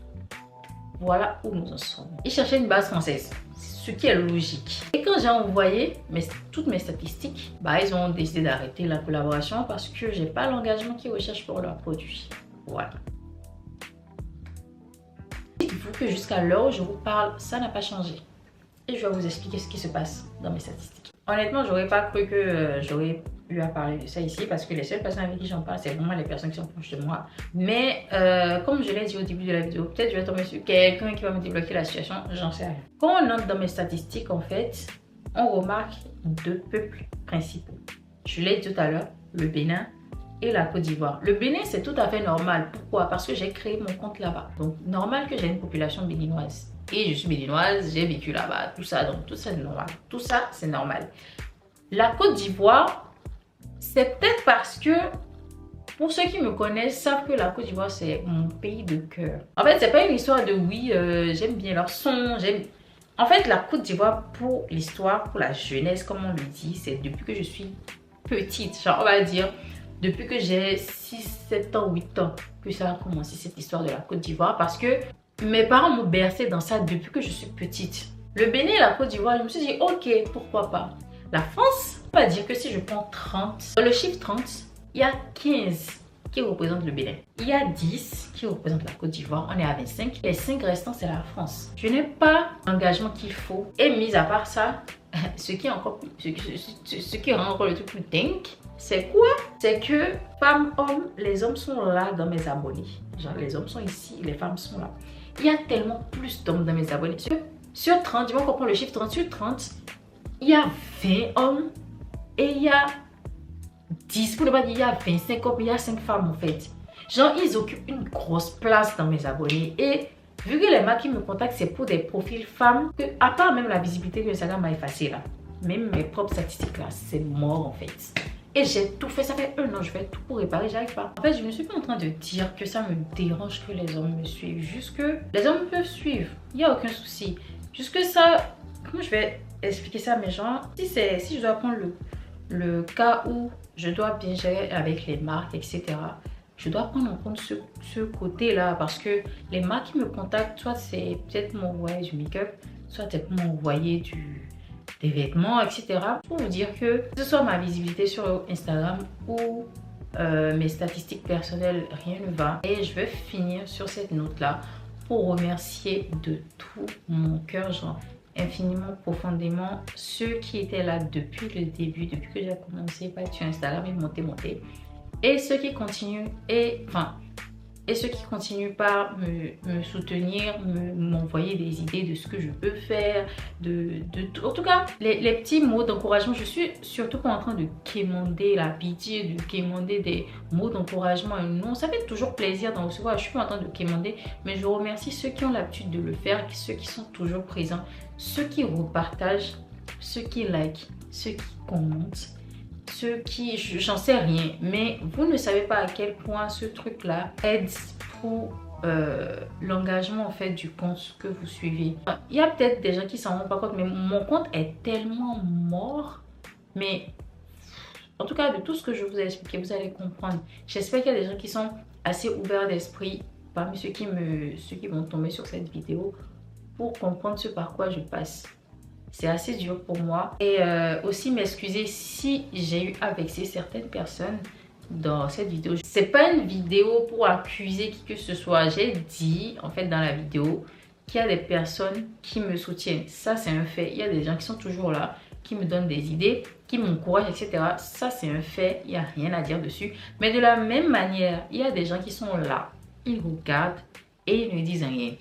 Voilà où nous en sommes. Ils cherchaient une base française, ce qui est logique. Et quand j'ai envoyé toutes mes statistiques, ils ont décidé d'arrêter la collaboration parce que j'ai pas l'engagement qu'ils recherchent pour leurs produits. Voilà. Dites-vous que jusqu'à l'heure où je vous parle, ça n'a pas changé. Et je vais vous expliquer ce qui se passe dans mes statistiques. Honnêtement, j'aurais pas cru que j'aurais eu à parler de ça ici parce que les seules personnes avec qui j'en parle, c'est vraiment les personnes qui sont proches de moi. Mais comme je l'ai dit au début de la vidéo, peut-être je vais tomber sur quelqu'un qui va me débloquer la situation, j'en sais rien. Quand on entre dans mes statistiques, en fait, on remarque deux peuples principaux. Je l'ai dit tout à l'heure, le Bénin et la Côte d'Ivoire. Le Bénin, c'est tout à fait normal. Pourquoi? Parce que j'ai créé mon compte là-bas. Donc, normal que j'ai une population béninoise. Et je suis béninoise, j'ai vécu là-bas, tout ça. Donc, tout ça, c'est normal. Tout ça, c'est normal. La Côte d'Ivoire, c'est peut-être parce que, pour ceux qui me connaissent, savent que la Côte d'Ivoire, c'est mon pays de cœur. En fait, c'est pas une histoire de oui, j'aime bien leur son, En fait, la Côte d'Ivoire, pour l'histoire, pour la jeunesse, comme on le dit, c'est depuis que je suis petite. Genre, on va dire, depuis que j'ai 6, 7 ans, 8 ans, que ça a commencé cette histoire de la Côte d'Ivoire. Parce que mes parents m'ont bercé dans ça depuis que je suis petite. Le Bénin et la Côte d'Ivoire, je me suis dit, ok, pourquoi pas. La France, on va dire que si je prends 30, dans le chiffre 30, il y a 15 qui représentent le Bénin. Il y a 10 qui représentent la Côte d'Ivoire. On est à 25. Les 5 restants, c'est la France. Je n'ai pas l'engagement qu'il faut. Et mis à part ça, ce qui rend encore le truc plus dingue, c'est quoi? C'est que femmes, hommes, les hommes sont là dans mes abonnés. Genre, les hommes sont ici, les femmes sont là. Il y a tellement plus d'hommes dans mes abonnés. Sur 30, tu vas comprendre le chiffre 30, sur 30, il y a 20 hommes et il y a 10, pour ne pas dire, il y a 25 hommes, il y a 5 femmes en fait. Genre, ils occupent une grosse place dans mes abonnés. Et vu que les marques qui me contactent, c'est pour des profils femmes, que, à part même la visibilité que Instagram m'a effacée là, même mes propres statistiques là, c'est mort en fait. Et j'ai tout fait, ça fait 1 an, je fais tout pour réparer, j'arrive pas. En fait, je ne suis pas en train de dire que ça me dérange que les hommes me suivent. Juste que les hommes peuvent suivre, il n'y a aucun souci. Juste que ça, comment je vais expliquer ça à mes gens? Si je dois prendre le cas où je dois bien gérer avec les marques, etc. Je dois prendre en compte ce côté-là parce que les marques qui me contactent, soit c'est peut-être m'envoyer du make-up, soit peut-être m'envoyer des vêtements, etc. Pour vous dire que ce soit ma visibilité sur Instagram ou mes statistiques personnelles, rien ne va. Et je vais finir sur cette note-là pour remercier de tout mon cœur, genre infiniment, profondément, ceux qui étaient là depuis le début, depuis que j'ai commencé à être sur Instagram et monter. Et ceux qui continuent, et ceux qui continuent par me soutenir, m'envoyer des idées de ce que je peux faire, en tout cas, les petits mots d'encouragement. Je suis surtout pas en train de quémander la pitié, de quémander des mots d'encouragement. Non, ça fait toujours plaisir d'en recevoir. Je suis pas en train de quémander, mais je remercie ceux qui ont l'habitude de le faire, ceux qui sont toujours présents, ceux qui repartagent, ceux qui likent, ceux qui commentent. ceux qui, j'en sais rien, mais vous ne savez pas à quel point ce truc-là aide pour l'engagement en fait du compte que vous suivez. Il y a peut-être des gens qui s'en rendent pas compte, mais mon compte est tellement mort. Mais en tout cas, de tout ce que je vous ai expliqué, vous allez comprendre. J'espère qu'il y a des gens qui sont assez ouverts d'esprit parmi ceux qui vont tomber sur cette vidéo pour comprendre ce par quoi je passe. C'est assez dur pour moi. Et aussi m'excuser si j'ai eu à vexer certaines personnes dans cette vidéo. C'est pas une vidéo pour accuser qui que ce soit. J'ai dit en fait dans la vidéo qu'il y a des personnes qui me soutiennent. Ça c'est un fait. Il y a des gens qui sont toujours là, qui me donnent des idées, qui m'encouragent, etc. Ça c'est un fait. Il n'y a rien à dire dessus. Mais de la même manière, il y a des gens qui sont là. Ils regardent et ils ne disent rien.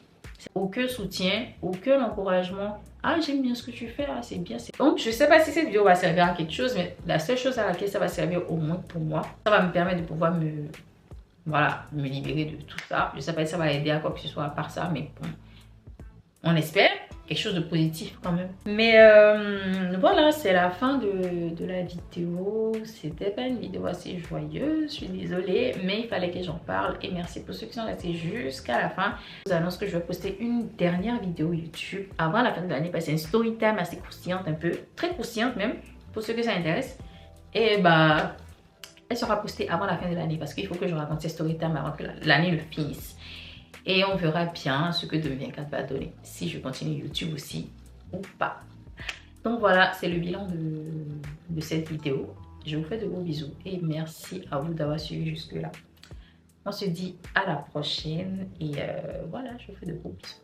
Aucun soutien, aucun encouragement. Ah, j'aime bien ce que tu fais, ah, c'est bien. Donc, je ne sais pas si cette vidéo va servir à quelque chose, mais la seule chose à laquelle ça va servir au moins pour moi, ça va me permettre de pouvoir me libérer de tout ça. Je ne sais pas si ça va aider à quoi que ce soit à part ça, mais bon, on espère quelque chose de positif quand même. Mais voilà, c'est la fin de la vidéo. C'était pas une vidéo assez joyeuse, je suis désolée, mais il fallait que j'en parle. Et merci pour ceux qui sont restés jusqu'à la fin. Je vous annonce que je vais poster une dernière vidéo YouTube avant la fin de l'année, parce que c'est une story time assez croustillante, un peu, très croustillante même, pour ceux que ça intéresse. Et bah, elle sera postée avant la fin de l'année, parce qu'il faut que je raconte cette story time avant que l'année ne finisse. Et on verra bien ce que 2024 va donner, si je continue YouTube aussi ou pas. Donc voilà, c'est le bilan de cette vidéo. Je vous fais de gros bisous et merci à vous d'avoir suivi jusque là. On se dit à la prochaine et voilà, je vous fais de gros bisous.